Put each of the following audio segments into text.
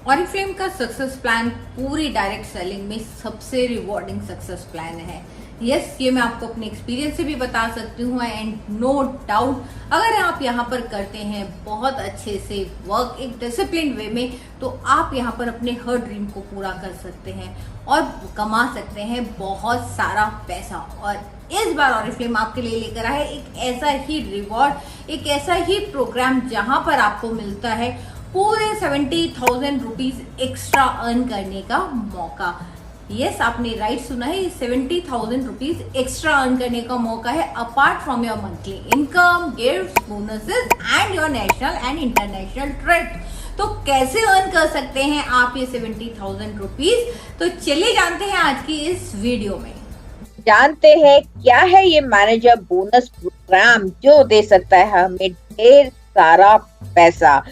Oriflame का success plan पूरी direct selling में सबसे रिवॉर्डिंग सक्सेस प्लान है। यस, ये मैं आपको अपने एक्सपीरियंस से भी बता सकती हूँ एंड नो डाउट अगर आप यहाँ पर करते हैं बहुत अच्छे से वर्क एक डिसिप्लिन वे में, तो आप यहाँ पर अपने हर ड्रीम को पूरा कर सकते हैं और कमा सकते हैं बहुत सारा पैसा। और इस बार ऑरिफ्लेम आपके लिए लेकर आए एक ऐसा ही रिवॉर्ड, एक ऐसा ही प्रोग्राम जहां पर आपको मिलता है पूरे 70,000 रुपीज एक्स्ट्रा अर्न करने का मौका। यस, आपने राइट सुना है, 70,000 रुपीज एक्स्ट्रा अर्न करने का मौका है apart from your monthly income, gifts, bonuses and your national and international trip. तो कैसे अर्न कर सकते हैं आप ये 70,000 रुपीज, तो चलिए जानते हैं आज की इस वीडियो में। जानते हैं क्या है ये मैनेजर बोनस प्रोग्राम जो दे सकता है हमें ढेर सारा पैसा।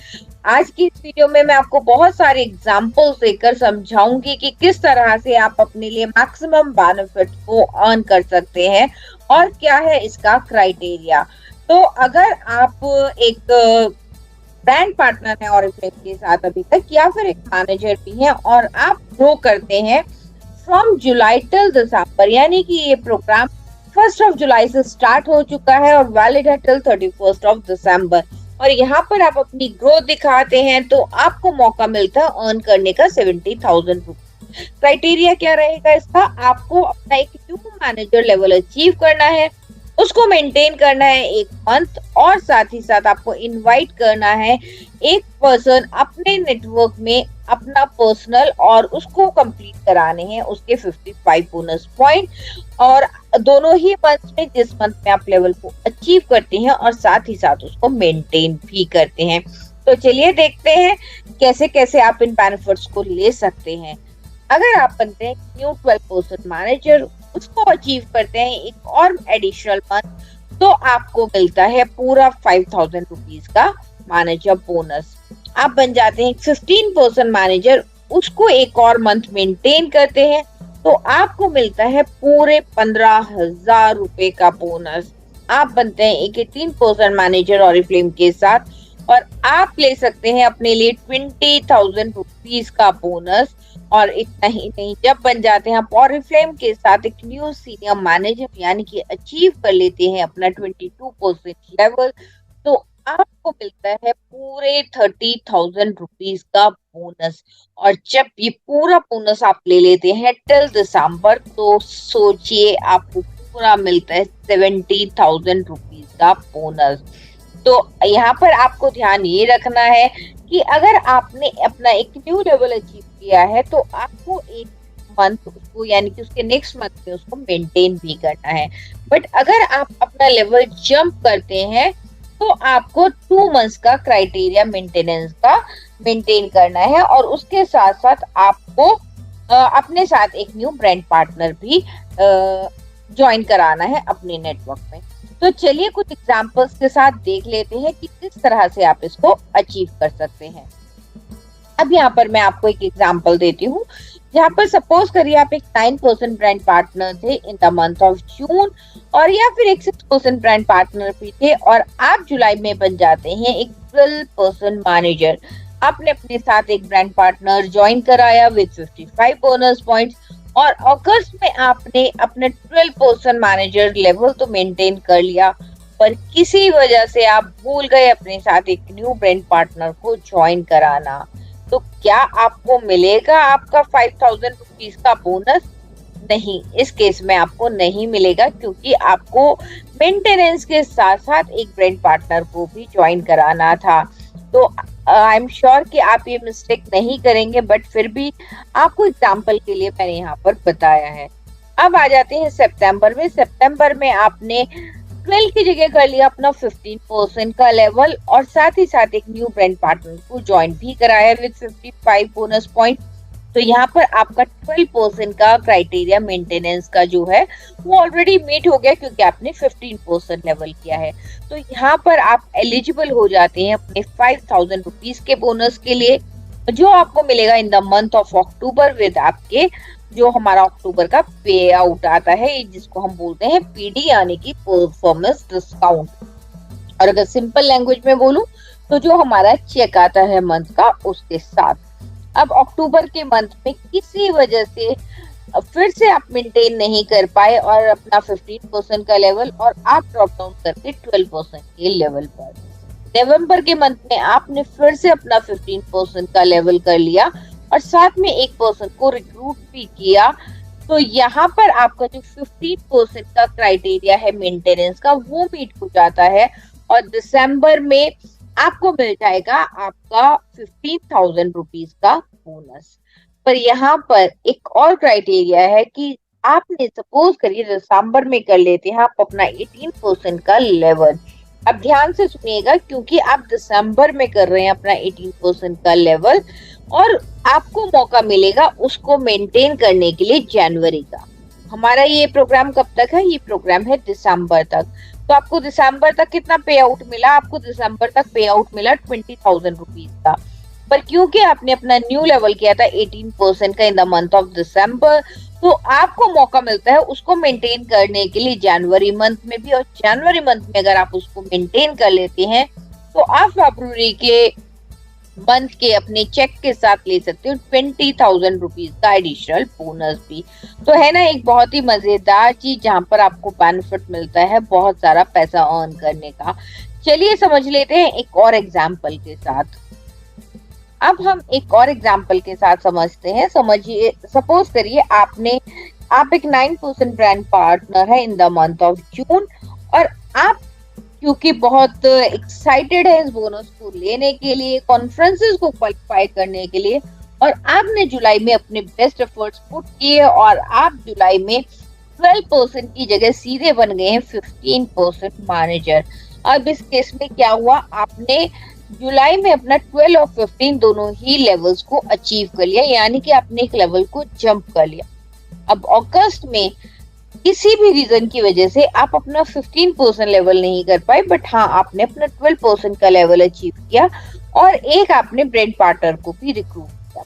आज की इस वीडियो में मैं आपको बहुत सारे एग्जांपल्स देकर समझाऊंगी कि किस तरह से आप अपने लिए मैक्सिमम बेनिफिट को अर्न कर सकते हैं और क्या है इसका क्राइटेरिया। तो अगर आप एक ब्रांड पार्टनर है ऑरिफ्लेम के साथ अभी तक, या फिर एक मैनेजर भी है और आप ग्रो करते हैं फ्रॉम जुलाई टिल दिसंबर, यानी कि ये प्रोग्राम 1 जुलाई से स्टार्ट हो चुका है और वैलिड है टिल 31 दिसंबर, और यहाँ पर आप अपनी ग्रोथ दिखाते हैं तो आपको मौका मिलता है अर्न करने का 70,000 रुपीज। क्राइटेरिया क्या रहेगा इसका? आपको अपना एक न्यू मैनेजर लेवल अचीव करना है, उसको मेंटेन करना है 1 मंथ, और साथ ही साथ आपको इनवाइट करना है एक पर्सन अपने नेटवर्क में अपना पर्सनल, और उसको कंप्लीट कराने हैं उसके 55 बोनस पॉइंट, और दोनों ही मंथ में जिस मंथ में आप लेवल को अचीव करते हैं और साथ ही साथ उसको मेंटेन भी करते हैं। तो चलिए देखते हैं कैसे कैसे आप इन बेनिफिट्स को ले सकते हैं। अगर आप बनते हैं न्यू 12% मैनेजर, उसको अचीव करते हैं एक और एडिशनल मंथ, तो आपको मिलता है पूरा 5,000 रुपीज का मैनेजर बोनस। आप बन जाते हैं 15% मैनेजर, उसको एक और मंथ मेंटेन करते हैं तो आपको मिलता है पूरे 15,000 रुपए का बोनस। आप बनते हैं एक 18% मैनेजर ऑरिफ्लेम के साथ, और आप ले सकते हैं अपने लिए 20,000 रुपीज का बोनस। और इतना ही नहीं, जब बन जाते हैं आप ऑरिफ्लेम के साथ एक न्यू सीनियर मैनेजर, यानी कि अचीव कर लेते हैं अपना 22% लेवल, तो आपको मिलता है पूरे 30,000 रुपीज का बोनस। और जब ये पूरा बोनस आप ले लेते हैं टिल दिसंबर, तो सोचिए आपको पूरा मिलता है 70,000 रुपीज का बोनस। तो यहाँ पर आपको ध्यान ये रखना है कि अगर आपने अपना एक न्यू लेवल अचीव किया है तो आपको एक मंथ उसको, यानी कि उसके नेक्स्ट मंथ में उसको मेंटेन भी करना है। बट अगर आप अपना लेवल जंप करते हैं तो आपको 2 मंथ्स का क्राइटेरिया मेंटेनेंस का मेंटेन करना है, और उसके साथ साथ आपको अपने साथ एक न्यू ब्रांड पार्टनर भी ज्वाइन कराना है अपने नेटवर्क में। तो चलिए कुछ एग्जांपल्स के साथ देख लेते हैं कि किस तरह से आप इसको अचीव कर सकते हैं। अब यहाँ पर मैं आपको एक एग्जांपल देती हूँ, जहाँ पर सपोज करिए आप एक 9% ब्रांड पार्टनर थे in the month of June, और या फिर एक 6% ब्रांड पार्टनर भी थे, और आप जुलाई में बन जाते हैं एक 12% मैनेजर। आपने अपने साथ एक ब्रांड पार्टनर ज्वाइन कराया विद 55 बोनस पॉइंट्स, और अगस्त में आपने अपने 12% मैनेजर लेवल तो मेंटेन कर लिया, पर किसी वजह से आप भूल गए अपने साथ एक न्यू ब्रांड पार्टनर को ज्वाइन कराना। तो क्या आपको मिलेगा आपका 5,000 रुपीज का बोनस? नहीं, इस केस में आपको नहीं मिलेगा, क्योंकि आपको मेंटेनेंस के साथ साथ एक ब्रांड पार्टनर को भी ज्वाइन कराना था। तो आई एम श्योर कि आप ये मिस्टेक नहीं करेंगे, बट फिर भी आपको एग्जांपल के लिए मैंने यहाँ पर बताया है। अब आ जाते हैं सितंबर में। सितंबर में आपने 12 की जगह कर लिया अपना 15% का लेवल, और साथ ही साथ एक न्यू ब्रांड पार्टनर को ज्वाइन भी कराया विद 55 बोनस पॉइंट। तो यहाँ पर आपका 12% का क्राइटेरिया मेंटेनेंस का जो है वो ऑलरेडी मीट हो गया, क्योंकि आपने 15% लेवल किया है। तो यहाँ पर आप एलिजिबल हो जाते हैं अपने 5,000 रुपीज के बोनस के लिए, जो आपको मिलेगा in the month of October with आपके जो हमारा अक्टूबर का पे आउट आता है, जिसको हम बोलते हैं पीडी, यानी कि परफॉर्मेंस डिस्काउंट। और अगर सिंपल लैंग्वेज में बोलूं तो जो हमारा चेक आता है मंथ का, उसके साथ। अब अक्टूबर के मंथ में किसी वजह से फिर से आप मेंटेन नहीं कर पाए और अपना 15% का लेवल, और आप ड्रॉप डाउन करके 12% के लेवल पर। नवंबर के मंथ में आपने फिर से अपना 15% का लेवल कर लिया और साथ में 1% को रिक्रूट भी किया। तो यहाँ पर आपका जो 15% का क्राइटेरिया है मेंटेनेंस का, वो मीट हो जाता है और दिसंबर में आपको मिल जाएगा आपका 15,000 रुपीज का बोनस। पर यहाँ पर एक और क्राइटेरिया है कि आपने सपोज करिए दिसंबर में कर लेते हैं आप अपना 18% का लेवल। अब ध्यान से सुनिएगा, क्योंकि आप दिसंबर में कर रहे हैं अपना 18% का लेवल और आपको मौका मिलेगा उसको मेंटेन करने के लिए जनवरी का। हमारा ये प्रोग्राम कब तक है? ये प्रोग्राम है दिसंबर तक। तो आपको दिसंबर तक कितना पे आउट मिला? आपको दिसंबर तक पे आउट मिला 20,000 रुपीज का। पर क्योंकि आपने अपना न्यू लेवल किया था 18% का in the month of December, तो आपको मौका मिलता है उसको मेंटेन करने के लिए जनवरी मंथ में भी। और जनवरी मंथ में अगर आप उसको मेंटेन कर लेते हैं तो आप फरवरी के मंथ के अपने चेक के साथ ले सकते हो 20,000 रुपीज का एडिशनल बोनस भी। तो है ना एक बहुत ही मजेदार चीज जहां पर आपको बेनिफिट मिलता है बहुत सारा पैसा अर्न करने का। चलिए समझ लेते हैं एक और एग्जाम्पल के साथ। अब हम एक और एग्जाम्पल के साथ समझते हैं। समझिए, सपोज करिए आप एक 9% ब्रांड पार्टनर है in the month of June और आप क्योंकि बहुत एक्साइटेड है इस बोनस को लेने के लिए, कॉन्फ्रेंसेस को क्वालिफाई करने के लिए, और आपने जुलाई में अपने बेस्ट एफर्ट्स पुट किए और आप जुलाई में 12% की जगह सीधे बन गए हैं 15% मैनेजर। अब इस केस में क्या हुआ? आपने जुलाई में अपना 12 और 15 दोनों ही लेवल्स को अचीव कर लिया, यानी कि आपने एक लेवल को जंप कर लिया। अब अगस्त में किसी भी रीजन की वजह से आप अपना 15% लेवल नहीं कर पाए, बट हाँ आपने अपना 12% का लेवल अचीव किया और एक आपने ब्रांड पार्टनर को भी रिक्रूट किया।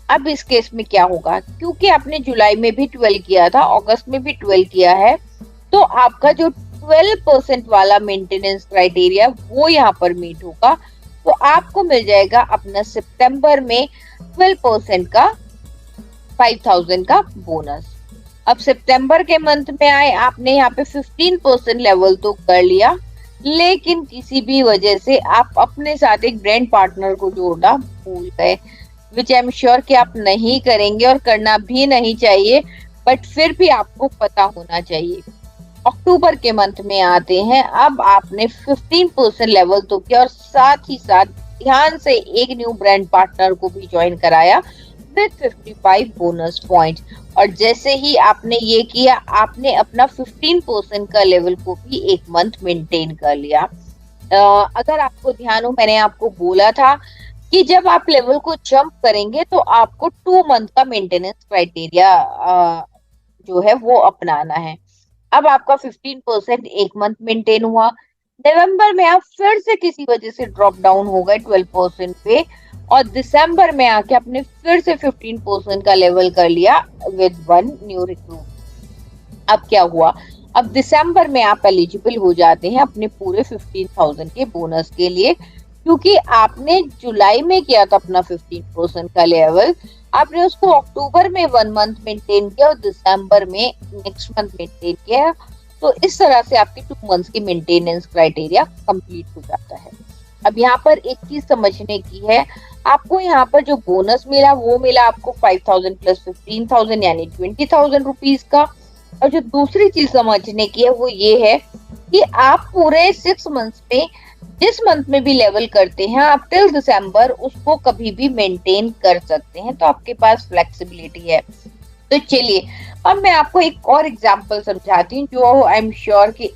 अब इस केस में क्या होगा? क्योंकि आपने जुलाई में भी 12 किया था, अगस्त में भी 12 किया है, तो आपका जो 12% वाला मेंटेनेंस क्राइटेरिया वो यहाँ पर मीट होगा। तो आपको मिल जाएगा अपना सितंबर में 12% का 5,000 का बोनस। अब सितंबर के मंथ में आए, आपने यहाँ पे 15% लेवल तो कर लिया, लेकिन किसी भी वजह से आप अपने साथ एक ब्रांड पार्टनर को जोड़ना भूल गए, विच आई एम श्योर कि आप नहीं करेंगे और करना भी नहीं चाहिए, बट फिर भी आपको पता होना चाहिए। अक्टूबर के मंथ में आते हैं। अब आपने 15% लेवल तो किया और साथ ही साथ ध्यान से एक न्यू ब्रांड पार्टनर को भी ज्वाइन कराया विद 55 बोनस पॉइंट। और जैसे ही आपने ये किया, आपने अपना 15% का लेवल को भी एक मंथ मेंटेन कर लिया। अगर आपको ध्यान हो, मैंने आपको बोला था कि जब आप लेवल को जंप करेंगे तो आपको 2 मंथ का मेंटेनेंस क्राइटेरिया जो है वो अपनाना है। अब आपका 15% एक मंथ मेंटेन हुआ। नवंबर में आप फिर से किसी वजह से ड्रॉप डाउन हो गए 12% पे और दिसंबर में आके आपने फिर से 15% का लेवल कर लिया विद 1 न्यू रिक्रूट। अब क्या हुआ? अब दिसंबर में आप एलिजिबल हो जाते हैं अपने पूरे 15,000 के बोनस के लिए, क्योंकि आपने जुलाई में किया था अपना 15% का लेवल, आपने उसको अक्टूबर में 1 मंथ मेंटेन किया और दिसंबर में नेक्स्ट मंथ मेंटेन किया। तो इस तरह से आपके 2 मंथ्स की मेंटेनेंस क्राइटेरिया कंप्लीट हो जाता है। अब यहाँ पर एक चीज समझने की है, आपको यहाँ पर जो बोनस मिला वो मिला आपको 5,000 प्लस 15,000 यानी 20,000 रुपीज का। और जो दूसरी चीज समझने की है वो ये है कि आप पूरे 6 मंथ्स में जिस मंथ में भी लेवल करते हैं आप टिल दिसंबर उसको कभी भी मेंटेन कर सकते हैं, तो आपके पास फ्लेक्सिबिलिटी है। तो चलिए अब मैं आपको एक और एग्जांपल समझाती हूँ जो आई एम श्योर कि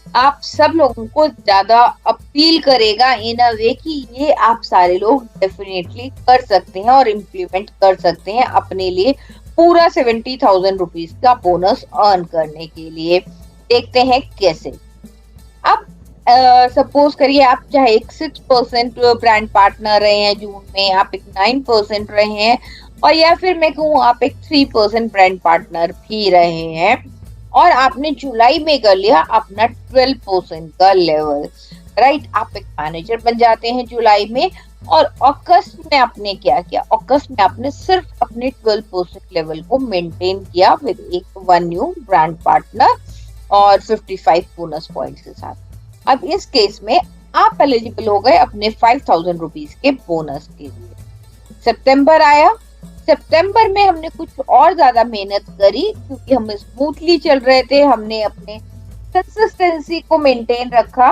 आप सब लोगों को ज्यादा अपील करेगा इन अ वे कि ये आप सारे लोग डेफिनेटली कर सकते हैं और इम्प्लीमेंट कर सकते हैं अपने लिए पूरा 70,000 रुपीज का बोनस अर्न करने के लिए। देखते हैं कैसे। अब सपोज करिए आप चाहे एक 6% ब्रांड पार्टनर रहे हैं जून में, आप एक 9% रहे हैं, और या फिर मैं कहूँ आप एक 3% ब्रांड पार्टनर भी रहे हैं और आपने जुलाई में कर लिया अपना 12% का लेवल, राइट। आप एक मैनेजर बन जाते हैं जुलाई में और अगस्त में आपने क्या किया, अगस्त में आपने सिर्फ अपने 12% लेवल को मेंटेन किया विद एक 1 न्यू ब्रांड पार्टनर और 55 बोनस पॉइंट्स के साथ। अब इस केस में आप एलिजिबल हो गए अपने 5000 रुपीज के बोनस के लिए। सितंबर आया, सितंबर में हमने कुछ और ज्यादा मेहनत करी क्योंकि हम स्मूथली चल रहे थे, हमने अपने कंसिस्टेंसी को मेंटेन रखा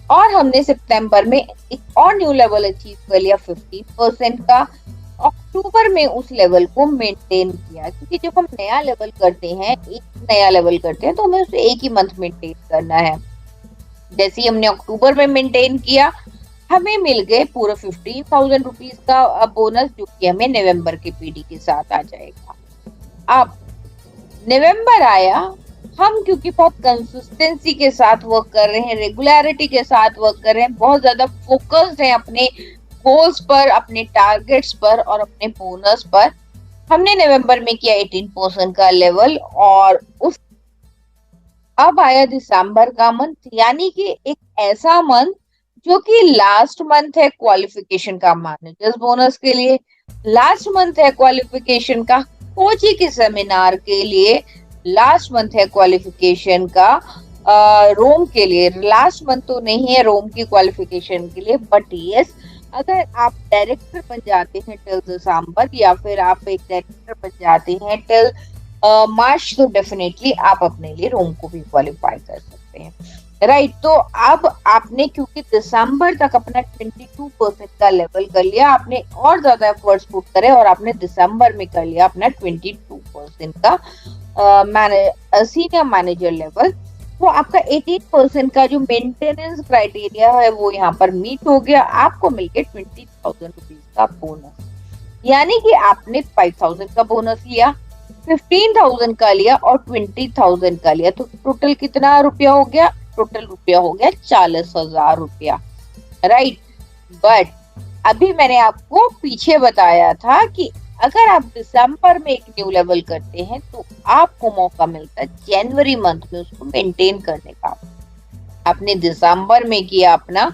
और हमने सितंबर में एक और न्यू लेवल अचीव कर लिया 15% का। अक्टूबर में उस लेवल को मेंटेन किया क्योंकि जब हम नया लेवल करते हैं, एक नया लेवल करते हैं तो हमें उसे एक ही मंथ मेंटेन करना है। जैसे ही हमने अक्टूबर में मेंटेन किया, हमें मिल गए पूरा 15,000 रुपीज का बोनस, जो कि हमें नवंबर के पीडी के साथ आ जाएगा। अब नवंबर आया, हम क्योंकि बहुत कंसिस्टेंसी के साथ वर्क कर रहे हैं, रेगुलरिटी के साथ वर्क कर रहे हैं, बहुत ज्यादा फोकस्ड हैं अपने गोल्स पर, अपने टारगेट्स पर और अपने बोनस पर, हमने नवंबर में किया 18% का लेवल। और उस अब आया दिसंबर का मंथ, यानी कि एक ऐसा मंथ जो कि लास्ट मंथ है क्वालिफिकेशन का मैनेजर्स बोनस के लिए, लास्ट मंथ है क्वालिफिकेशन का कोची के सेमिनार के लिए, लास्ट मंथ है क्वालिफिकेशन का रोम के लिए। लास्ट मंथ तो नहीं है रोम की क्वालिफिकेशन के लिए, बट यस अगर आप डायरेक्टर बन जाते हैं टिल दिसंबर या फिर आप एक डायरेक्टर बन जाते हैं टिल मार्च, तो डेफिनेटली आप अपने लिए रोम को भी क्वालिफाई कर सकते हैं, राइट। तो अब आपने क्योंकि दिसंबर तक अपना 22% का लेवल कर लिया, आपने और ज्यादा एफर्ट्स पुट करे और आपने दिसंबर में कर लिया अपना 22% का सीनियर मैनेजर लेवल, तो आपका 18% का जो मेंटेनेंस क्राइटेरिया है वो यहाँ पर मीट हो गया, आपको मिल गया 20,000 रुपीज का बोनस। यानी कि आपने 5,000 का बोनस लिया, 15,000 का लिया और 20,000 का लिया, तो टोटल कितना रुपया हो गया, टोटल रुपया हो गया 40,000 रुपया, राइट। बट अभी मैंने आपको पीछे बताया था कि अगर आप दिसंबर में एक न्यू लेवल करते हैं तो आपको मौका मिलता है जनवरी मंथ में उसको मेंटेन करने का। आपने दिसंबर में किया अपना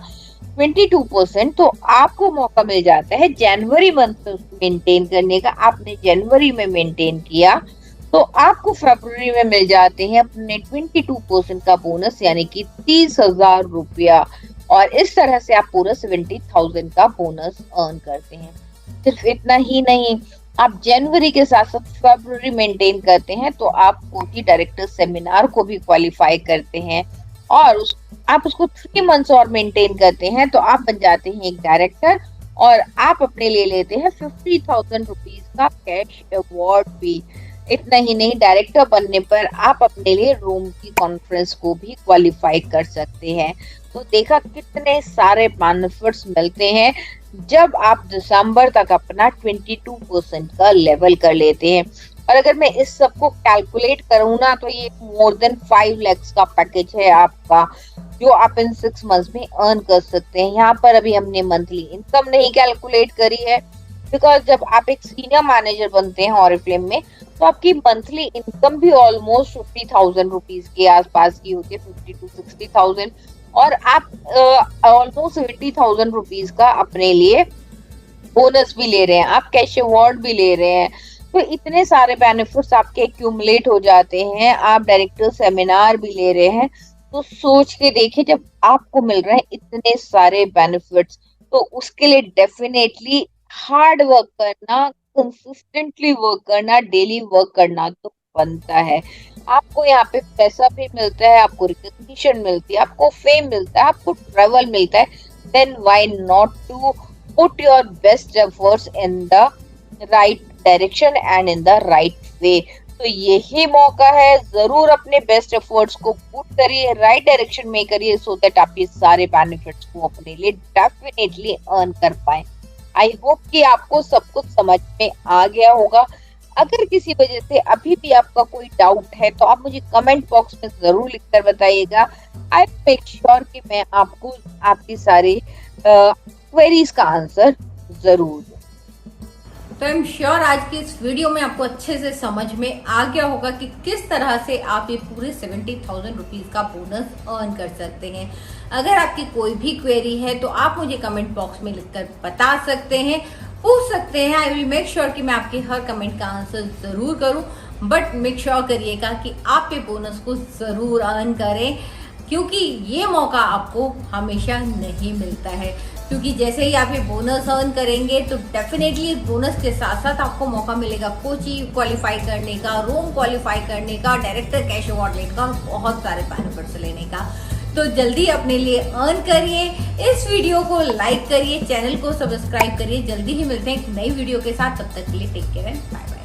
22%, तो आपको मौका मिल जाता है जनवरी मंथ में उसको मेंटेन करने का। आपने जनवरी में मेंटेन किया तो आपको फरवरी में मिल जाते हैं अपने 22% का बोनस, यानी कि 30,000 रुपया, और इस तरह से आप पूरा 70,000 का बोनस अर्न करते हैं। सिर्फ इतना ही नहीं, आप जनवरी के साथ साथ फरवरी मेंटेन करते हैं तो आप कोची डायरेक्टर सेमिनार को भी क्वालिफाई करते हैं और आप उसको 3 मंथ्स और मेंटेन करते हैं तो आप बन जाते हैं एक डायरेक्टर और आप अपने ले लेते हैं 50,000 रुपीज का कैश अवार्ड भी। इतना ही नहीं, डायरेक्टर बनने पर आप अपने लिए रोम की कॉन्फ्रेंस को भी क्वालिफाई कर सकते हैं। तो देखा कितने सारे बेनिफिट्स मिलते हैं जब आप दिसंबर तक अपना 22% का लेवल कर लेते हैं। और अगर मैं इस सबको कैलकुलेट करूँ ना तो ये मोर देन 5 lakhs का पैकेज है आपका, जो आप इन 6 मंथ्स में अर्न कर सकते हैं। यहाँ पर अभी हमने मंथली इनकम नहीं कैलकुलेट करी है, बिकॉज जब आप एक सीनियर मैनेजर बनते हैं ऑरिफ्लेम में तो आपकी मंथली इनकम भी ऑलमोस्ट 50,000 रुपीज के आसपास की होती है, 50 to 60,000, और आप ऑलमोस्ट 80,000 रुपीज का अपने लिए बोनस भी ले रहे हैं, आप कैश अवार्ड भी ले रहे हैं। तो इतने सारे बेनिफिट्स आपके एक्यूमुलेट हो जाते हैं, आप डायरेक्टर सेमिनार भी ले रहे हैं। तो सोच के देखिए, जब आपको मिल रहे हैं इतने सारे बेनिफिट्स तो उसके लिए डेफिनेटली हार्ड वर्क करना, कंसिस्टेंटली वर्क करना, डेली वर्क करना तो बनता है। आपको यहाँ पे पैसा भी मिलता है, आपको रिकॉग्निशन मिलती है, आपको फेम मिलता है, आपको ट्रैवल मिलता है, then why not to put your best efforts in the right direction and in the right way. तो यही मौका है, जरूर अपने बेस्ट एफर्ट्स को पुट करिए, राइट डायरेक्शन में करिए, सो दैट आप ये सारे बेनिफिट्स को अपने लिए डेफिनेटली अर्न कर पाए। आई होप कि आपको सब कुछ समझ में आ गया होगा। अगर किसी वजह से अभी भी आपका कोई डाउट है तो आप मुझे कमेंट बॉक्स में जरूर लिखकर बताइएगा। आई मेक श्योर कि मैं आपको आपकी सारी क्वेरीज का आंसर जरूर दूं। तो आई एम श्योर आज की इस वीडियो में आपको अच्छे से समझ में आ गया होगा कि किस तरह से आप ये पूरे 70,000 रुपीज का बोनस अर्न कर सकते हैं। अगर आपकी कोई भी क्वेरी है तो आप मुझे कमेंट बॉक्स में लिखकर बता सकते हैं, पूछ सकते हैं। आई विल मेक श्योर कि मैं आपके हर कमेंट का आंसर जरूर करूं, बट मेक श्योर करिएगा कि आप ये बोनस को जरूर अर्न करें, क्योंकि ये मौका आपको हमेशा नहीं मिलता है। क्योंकि जैसे ही आप ये बोनस अर्न करेंगे तो डेफिनेटली बोनस के साथ साथ आपको मौका मिलेगा कोची क्वालिफाई करने का, रोम क्वालिफाई करने का, डायरेक्टर कैश अवार्ड लेने का, बहुत सारे बेनिफिट्स लेने का। तो जल्दी अपने लिए अर्न करिए, इस वीडियो को लाइक करिए, चैनल को सब्सक्राइब करिए। जल्दी ही मिलते हैं एक नई वीडियो के साथ, तब तक के लिए take care and bye bye.